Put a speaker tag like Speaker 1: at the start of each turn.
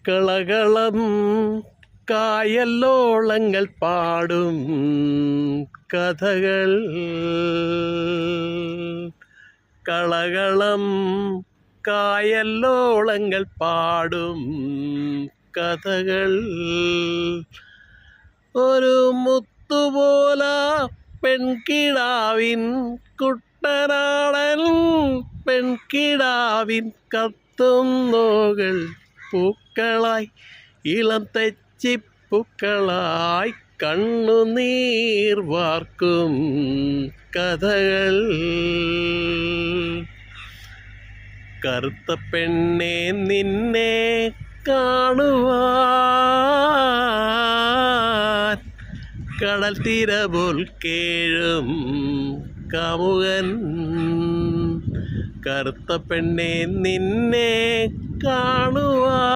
Speaker 1: കളകളം കായലോളങ്ങൾ പാടും കഥകൾ. കളകളം കായലോളങ്ങൾ പാടും കഥകൾ. ഒരു മുത്തുപോല പെൺകിടാവിൻ കുട്ടനാടൻ പെൺകിടാവിൻ കത്തും നോകൾ പൂക്കളായി ഇളം തെച്ചിപ്പൂക്കളായി കണ്ണുനീർ വാർക്കും കഥകൾ. കറുത്ത പെണ്ണെ നിന്നെ കാണുവാൻ കടൽ തീര പോൽ കേഴും കാമുകൻ. കറുത്ത പെണ്ണെ നിന്നെ കാണുവാൻ